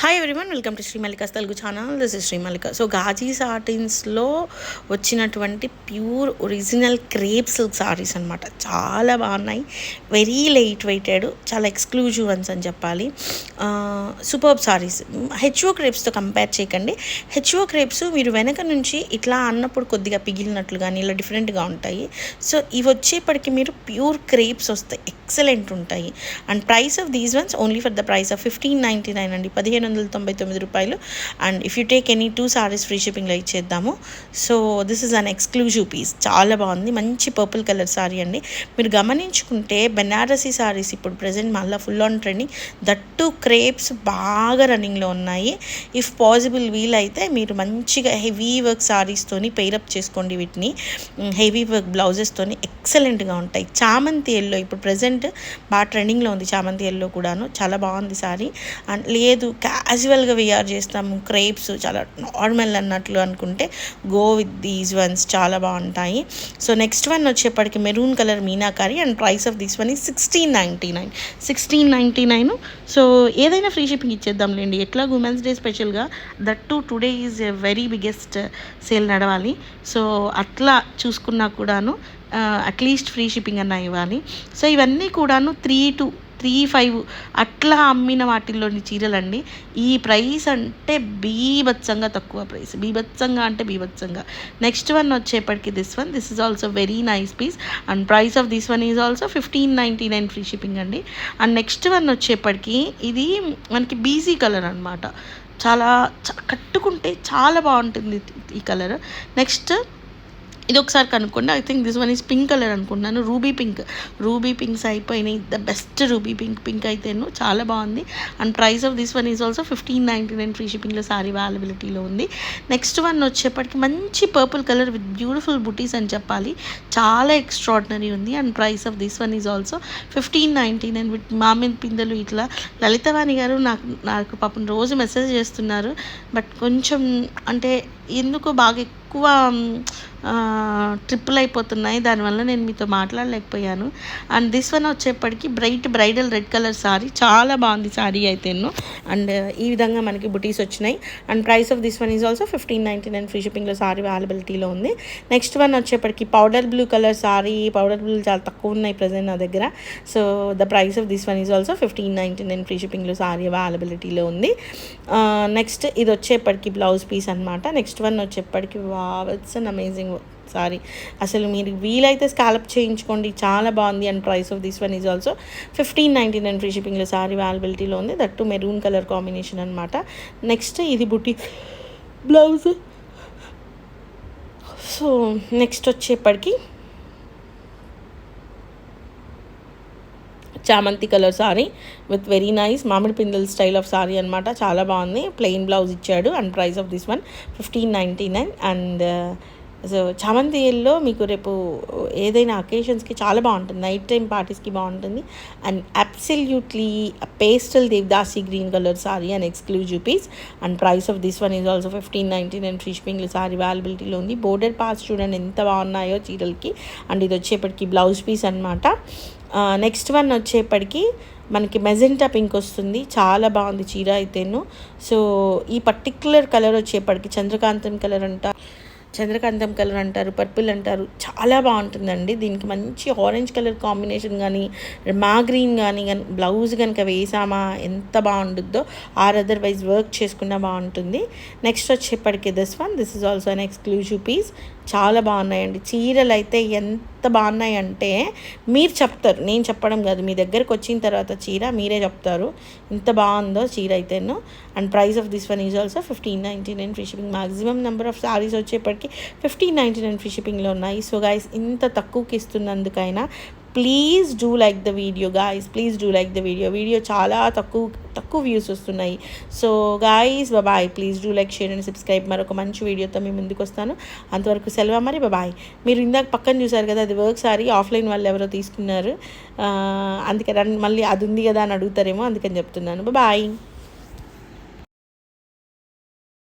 Hi everyone, welcome to Srimallika's Telugu channel. This is Srimallika. So గాజీ సాటిన్స్లో వచ్చినటువంటి pure original crepe silk saris అనమాట. చాలా బాగున్నాయి, వెరీ లైట్ వెయిటెడ్, చాలా ఎక్స్క్లూజివ్ వన్స్ అని చెప్పాలి. సూపర్బ్ సారీస్. హెచ్ఓ క్రేప్స్తో కంపేర్ చేయకండి. హెచ్ఓ క్రేప్స్ మీరు వెనక నుంచి ఇట్లా అన్నప్పుడు కొద్దిగా పిగిలినట్లు కానీ ఇలా డిఫరెంట్గా ఉంటాయి. సో ఇవి వచ్చేప్పటికి మీరు ప్యూర్ క్రేప్స్ వస్తాయి, ఎక్సలెంట్ ఉంటాయి. And price of these ones only for the price of 1599 అండి, 1599 రూపాయలు. And if you take any 2 saris free షిప్పింగ్లో ఇచ్చేద్దాము. So this is an exclusive piece, చాలా బాగుంది. మంచి పర్పుల్ కలర్ సారీ అండి. మీరు గమనించుకుంటే బెనారసీ సారీస్ ఇప్పుడు ప్రజెంట్ మళ్ళీ full on trending, that crepes బాగా రన్నింగ్లో ఉన్నాయి. ఇఫ్ పాసిబుల్ వీలైతే మీరు మంచిగా హెవీ వర్క్ సారీస్తోని పెయిరప్ చేసుకోండి. వీటిని హెవీ వర్క్ బ్లౌజెస్తోని ఎక్సలెంట్గా ఉంటాయి. చామంతి ఎల్లో ఇప్పుడు ప్రజెంట్ బాగా ట్రెండింగ్లో ఉంది. చామంతి ఎల్లో కూడాను చాలా బాగుంది సారీ. అండ్ లేదు క్యాజువల్గా వేర్ చేస్తాము, క్రేప్స్ చాలా నార్మల్ అన్నట్లు అనుకుంటే గో విత్ దీస్ వన్స్, చాలా బాగుంటాయి. సో నెక్స్ట్ వన్ వచ్చేప్పటికి maroon colour meenakari. And price of this one is 1699. So ఏదైనా ఫ్రీ షిప్పింగ్ ఇచ్చేద్దాంలేండి. ఎట్లా ఉమెన్స్ డే స్పెషల్గా, that to today is a very biggest sale నడవాలి. సో అట్లా చూసుకున్నా కూడాను అట్లీస్ట్ ఫ్రీ షిప్పింగ్ అన్న ఇవ్వాలి. సో ఇవన్నీ కూడాను 3-5 అట్లా అమ్మిన వాటిల్లోని చీరలండి. ఈ ప్రైస్ అంటే బీభత్సంగా తక్కువ ప్రైస్, బీభత్సంగా. నెక్స్ట్ వన్ వచ్చేప్పటికి this is also very nice piece. And price of this one is also 1599 free shipping అండి. అండ్ నెక్స్ట్ వన్ వచ్చేప్పటికి ఇది మనకి బీసీ కలర్ అనమాట. చాలా కట్టుకుంటే చాలా బాగుంటుంది ఈ కలర్. నెక్స్ట్ ఇది ఒకసారి కనుక్కోండి. I think this one is pink colour అనుకుంటున్నాను. రూబీ పింక్స్ అయిపోయినాయి. ద బెస్ట్ రూబీ పింక్ అయితేను చాలా బాగుంది. And price of this one is also 1599 free షిప్పింగ్లో సారీ అవైలబిలిటీలో ఉంది. నెక్స్ట్ వన్ వచ్చేప్పటికి మంచి పర్పుల్ కలర్ విత్ బ్యూటిఫుల్ బుటీస్ అని చెప్పాలి, చాలా ఎక్స్ట్రాడినరీ ఉంది. And price of this one is also 1599 with మామిడి పిందెలు. ఇట్లా లలితవాణి గారు నాకు పాపం రోజు మెసేజ్ చేస్తున్నారు, బట్ కొంచెం అంటే ఎందుకో బాగా ఎక్కువ ట్రిపుల్ అయిపోతున్నాయి, దానివల్ల నేను మీతో మాట్లాడలేకపోయాను. అండ్ దిస్ వన్ వచ్చేప్పటికి బ్రైడల్ రెడ్ కలర్ సారీ, చాలా బాగుంది సారీ అయితేను. అండ్ ఈ విధంగా మనకి బుటీస్ వచ్చినాయి. And price of this one is also 1599 free షిప్పింగ్లో సారీ అవైలబిలిటీలో ఉంది. నెక్స్ట్ వన్ వచ్చేప్పటికి powder blue colour sari. Powder blue చాలా తక్కువ ఉన్నాయి ప్రజెంట్ నా దగ్గర. So the price of this one is also 1599 free షిప్పింగ్లో సారీ అవైలబిలిటీలో ఉంది. నెక్స్ట్ ఇది వచ్చేప్పటికి బ్లౌజ్ పీస్ అనమాట. నెక్స్ట్ వన్ వచ్చేప్పటికి wow, it's an amazing sari. అసలు మీరు వీలైతే స్కాలప్ చేయించుకోండి, చాలా బాగుంది. And price of this one is also 1599 free షిప్పింగ్లో సారీ అవైలబిలిటీలో ఉంది. That too maroon colour combination అనమాట. నెక్స్ట్ ఇది బుటీ బ్లౌజ్. సో నెక్స్ట్ వచ్చేప్పటికి చామంతి colour sari with very nice మామిడి పిందెల్ స్టైల్ ఆఫ్ సారీ అనమాట. చాలా బాగుంది. ప్లెయిన్ బ్లౌజ్ ఇచ్చాడు. And price of this one 1599. And so చామంతి ఎల్లో మీకు రేపు ఏదైనా అకేషన్స్కి చాలా బాగుంటుంది, నైట్ టైం పార్టీస్కి బాగుంటుంది. అండ్ అబ్సల్యూట్లీ పేస్టల్ దేవదాసి green colour sari and exclusive piece. And price of this one is also 1599 free షిప్పింగ్లో సారీ అవైలబిలిటీలో ఉంది. బోర్డర్ పార్ట్స్ చూడండి ఎంత బాగున్నాయో చీరలకి. అండ్ ఇది వచ్చేప్పటికి బ్లౌజ్ పీస్ అనమాట. నెక్స్ట్ వన్ వచ్చేప్పటికి మనకి మెజెంటా పింక్ వస్తుంది, చాలా బాగుంది చీర అయితేను. సో ఈ పర్టిక్యులర్ కలర్ వచ్చేప్పటికి చంద్రకాంతం కలర్ అంటారు, పర్పుల్ అంటారు, చాలా బాగుంటుందండి. దీనికి మంచి ఆరెంజ్ కలర్ కాంబినేషన్ కానీ గ్రీన్ కానీ బ్లౌజ్ కనుక వేసామా ఎంత బాగుంటుందో, అదర్వైజ్ వర్క్ చేసుకున్నా బాగుంటుంది. నెక్స్ట్ వచ్చేప్పటికి this is also an exclusive piece. చాలా బాగున్నాయండి చీరలు అయితే. ఎంత బాగున్నాయంటే మీరు చెప్తారు, నేను చెప్పడం కాదు, మీ దగ్గరకు వచ్చిన తర్వాత చీర మీరే చెప్తారు ఎంత బాగుందో చీర అయితేను. And price of this one is also 1599 free shipping. Maximum number of saris వచ్చేప్పటికి 1599 ఫ్రీ షిప్పింగ్లో ఉన్నాయి. సో గైస్, ఇంత తక్కువకి ఇస్తున్నందుకైనా please do like the video guys, please do like the video. చాలా తక్కువ వ్యూస్ వస్తున్నాయి. So guys, bye. Please do like, share and subscribe. మరొక మంచి వీడియోతో మీ ముందుకు వస్తాను. అంతవరకు సెలవు మరి, బాయ్. మీరు ఇందాక పక్కన చూసారు కదా, అది వర్క్ సారీ, ఆఫ్లైన్ వాళ్ళు ఎవరో తీసుకున్నారు, అందుకని మళ్ళీ అది ఉంది కదా అని అడుగుతారేమో, అందుకని చెప్తున్నాను. బాయ్.